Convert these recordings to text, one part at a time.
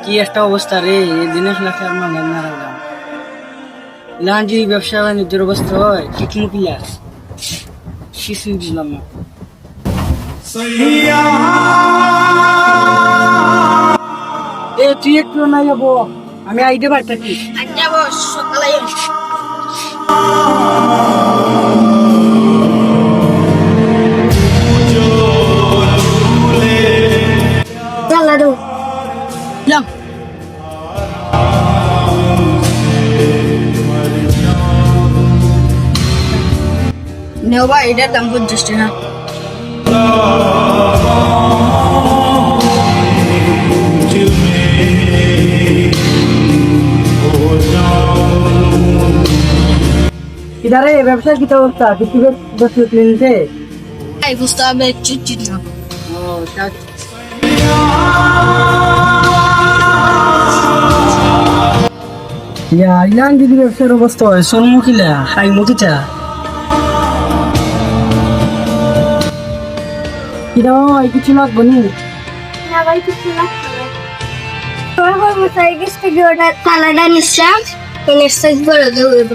কি একটা অবস্থা রে, এই দিনের লাখে আমার না রাখলাম। ইলান যদি ব্যবসা বাণিজ্যের অবস্থা হয় ঠিক মুখিলা কিছুই বুঝলাম না। এ তুই একটু না যাবো, আমি আইতে পারতাছি। যাবো সকালে। চালা দো যাম। নেও ভাই, এটার দাম 50 টাকা। ইধারে ব্যবসার কি অবস্থা? কিছু বস্তু কিনছে? এই বুঝতে হবে চিট না। ও তা ইলান যদি ব্যবসার অবস্থা হয় সন্মুখিলা হাই মুখিটা কিনা কিছু লাগবো নি? না ভাই কিছু না। তোর মশাই গেছে কি ওটা তালাটা নিশ্চাম এর সাইজ বড় দেব।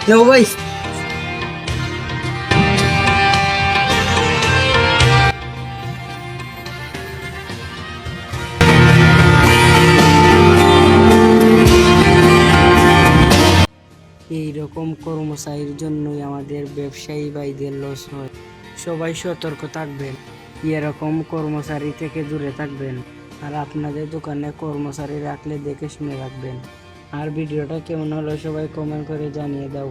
যাও ভাই। এইরকম কর্মচারীর জন্যই আমাদের ব্যবসায়ী ভাইদের লস হয়। সবাই সতর্ক থাকবেন, এরকম কর্মচারী থেকে দূরে থাকবেন। আর আপনাদের দোকানে কর্মচারী রাখলে দেখে শুনে রাখবেন। আর ভিডিওটা কেমন হলো সবাই কমেন্ট করে জানিয়ে দাও।